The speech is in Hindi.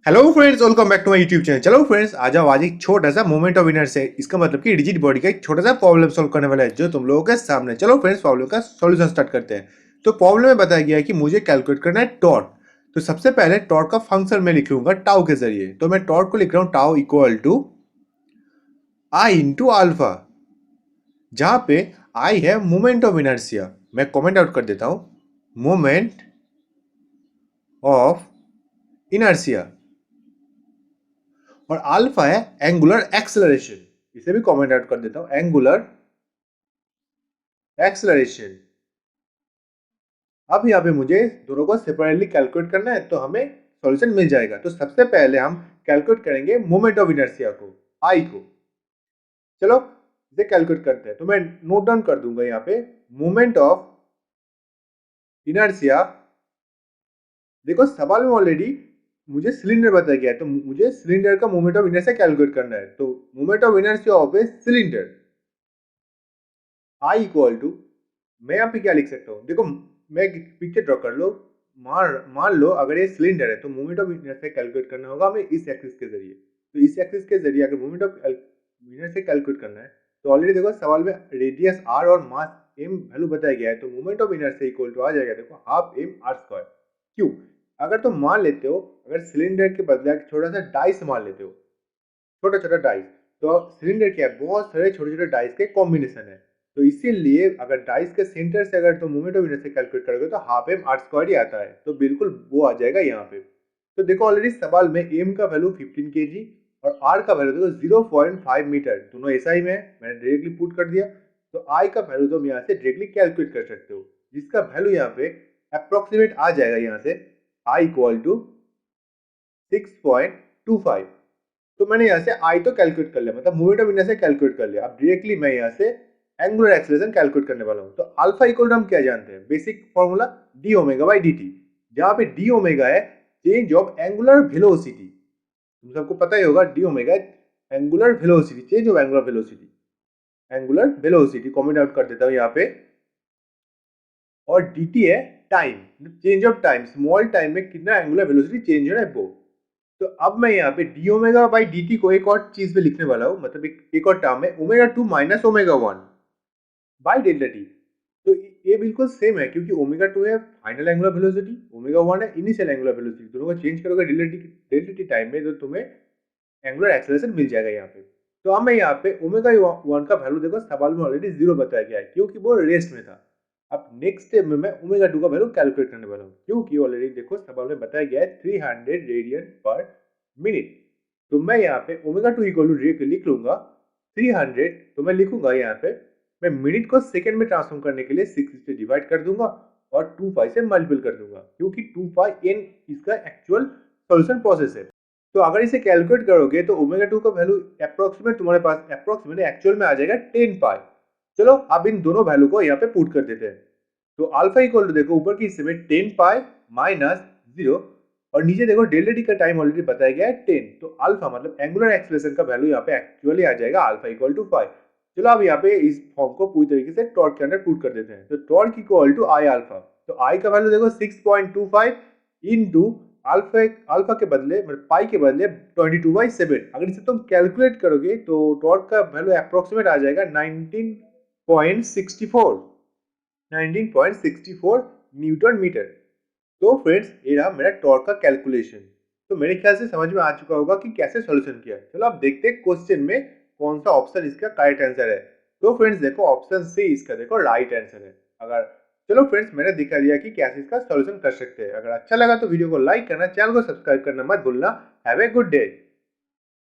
Hello friends, welcome back to my YouTube channel. चलो फ्रेंड्स, आ जाओ। आज एक छोटा सा मोमेंट ऑफ इनर्शिया है। इसका मतलब कि रिजिड बॉडी का एक छोटा सा प्रॉब्लम सॉल्व करने वाला है जो तुम लोगों के सामने। चलो फ्रेंड्स, प्रॉब्लम का सॉल्यूशन स्टार्ट करते हैं। तो प्रॉब्लम में बताया गया है कि मुझे कैलकुलेट करना है टॉर्क। तो सबसे पहले टॉर्क का फंक्शन मैं लिख लूंगा टाउ के जरिए। तो मैं टॉर्क को लिख रहा हूँ tau equal to I into alpha, जहां पे आई है मोमेंट ऑफ इनर्शिया। मैं कमेंट आउट कर देता हूं, मोमेंट ऑफ इनर्शिया। और अल्फा है एंगुलर एक्सेलरेशन। इसे भी कमेंट आउट कर देता हूं, एंगुलर एक्सेलरेशन। अब यहाँ पे मुझे दोनों को सेपरेटली कैलकुलेट करना है तो हमें सॉल्यूशन मिल जाएगा। तो सबसे पहले हम कैलकुलेट करेंगे मोमेंट ऑफ इनर्शिया को, आई को। चलो इसे कैलकुलेट करते हैं। तो मैं नोट डाउन कर दूंगा यहाँ पे मोमेंट ऑफ इनर्शिया। देखो सवाल में ऑलरेडी मुझे सिलेंडर बताया गया है, तो मुझे सिलेंडर का मोमेंट ऑफ इनर्शिया कैलकुलेट करना है। तो moment of inertia of a cylinder I equal to, मैं यहाँ पे क्या लिख सकता हूँ, देखो मैं पिक्चर ड्रॉ कर लो। मान लो अगर ये सिलेंडर है तो मोमेंट ऑफ इनर्शिया कैलकुलेट करना होगा हमें इस एक्सिस के जरिए। तो इस एक्सिस के जरिए अगर मोमेंट ऑफ इनर्शिया कैलकुलेट करना है तो ऑलरेडी देखो सवाल में रेडियस आर और मास एम वैल्यू बताया गया है। तो moment of inertia equal to आ जाएगा, देखो हाफ एम आर स्क्वायर। क्यों? अगर तुम मान लेते हो, अगर सिलेंडर के बदले छोटा सा डाइस मान लेते हो, छोटा छोटा डाइस, तो सिलेंडर क्या है, बहुत सारे छोटे छोटे डाइस के कॉम्बिनेशन है। तो इसीलिए अगर डाइस के सेंटर से अगर तुम मोमेंट ऑफ इनर्शिया कैलकुलेट करोगे तो हाफ एम आर स्क्वायर ही आता है। तो बिल्कुल वो आ जाएगा यहाँ पे। तो देखो ऑलरेडी सवाल में एम का वैल्यू 15 केजी और आर का वैल्यू देखो 0.5 मीटर, दोनों ऐसा ही में मैंने डायरेक्टली पुट कर दिया। तो आई का वैल्यू तुम यहाँ से डायरेक्टली कैलकुलेट कर सकते हो, जिसका वैल्यू यहाँ पे अप्रोक्सीमेट आ जाएगा यहाँ से आई इक्वल टू 6.25। तो मैंने यहाँ से आई तो कैलकुलेट कर लिया, मतलब मोमेंट ऑफ इनर्शिया कैलकुलेट कर लिया। अब डायरेक्टली मैं यहाँ से एंगुलर एक्सेलरेशन कैलकुलेट करने वाला हूँ। तो अल्फा इक्वल टू हम क्या जानते हैं, basic formula D omega by D T, जहाँ पे डी ओमेगा है चेंज ऑफ एंगुलर वेलोसिटी। तुम सबको पता ही होगा D omega angular velocity, change of angular velocity. Angular velocity comment out कर देता हूँ यहाँ पे। और dt है time, change of time, small time में कितना एंगुलर वेलोसिटी चेंज हो रहा है वो। तो अब मैं यहाँ पे D omega by D T को एक और चीज पे लिखने वाला हूँ, मतलब एक और टर्म है omega 2 minus omega 1 by delta T. तो ये बिल्कुल सेम है क्योंकि ओमेगा 2 है फाइनल एंगुलर वेलोसिटी, ओमेगा 1 है इनिशियल एंगुलर वेलोसिटी। दोनों को चेंज करोगे डेल्टा टी टाइम में तो तुम्हें एंगुलर एक्सेलरेशन मिल जाएगा यहाँ पे। तो अब मैं यहाँ पे ओमेगा 1 का वैल्यू देखो सवाल में ऑलरेडी 0 बताया गया है क्योंकि वो रेस्ट में था। अब नेक्स्ट स्टेप में मैं ओमेगा 2 का वैल्यू कैलकुलेट करने वाला हूँ क्योंकि ऑलरेडी देखो सवाल में बताया गया है 300 रेडियन पर मिनट। तो मैं यहाँ पे ओमेगा 2 इक्वल टू लिख लूंगा 300। तो मैं लिखूंगा यहाँ पे, मैं मिनट को सेकंड में ट्रांसफॉर्म करने के लिए 6 से डिवाइड कर दूंगा और 2 से मल्टीपल कर दूंगा क्योंकि 2 n इसका एक्चुअल सॉल्यूशन प्रोसेस है। तो अगर इसे कैलकुलेट करोगे तो ओमेगा 2 का वैल्यू अप्रोक्सीमेट तुम्हारे पास अप्रोक्सीमेट एक्चुअल में आ जाएगा 10 पाई। चलो अब इन दोनों वैल्यू को यहाँ पे पुट कर देते हैं। तो अल्फा इक्वल टू देखो ऊपर की हिस्से में 10 पाई माइनस 0 और नीचे देखो डेल्टा टी का टाइम ऑलरेडी बताया गया है 10। तो अल्फा मतलब एंगुलर एक्सेलरेशन का वैल्यू यहाँ पे एक्चुअली आ जाएगा अल्फा इक्वल टू 5। चलो अब यहाँ पे इस फॉर्म को पूरी तरीके से टॉर्क के अंदर पुट कर देते हैं। तो torque equal to I alpha, तो आई का वैल्यू देखो 6.25 इनटू अल्फा, अल्फा के बदले मतलब पाई के बदले 22/7। अगर इसे तुम कैलकुलेट करोगे तो टॉर्क का वैल्यू अप्रोक्सीमेट आ जाएगा 19.64 न्यूटन मीटर। तो फ्रेंड्स ये रहा मेरा टॉर्क का कैलकुलेशन। तो मेरे ख्याल से समझ में आ चुका होगा कि कैसे सॉल्यूशन किया है। चलो आप देखते हैं क्वेश्चन में कौन सा ऑप्शन इसका करेक्ट आंसर है। तो फ्रेंड्स देखो ऑप्शन सी इसका देखो राइट आंसर है। अगर चलो फ्रेंड्स मैंने दिखा दिया कि कैसे इसका सॉल्यूशन कर सकते हैं। अगर अच्छा लगा तो वीडियो को लाइक करना, चैनल को सब्सक्राइब करना मत भूलना। Have a good day.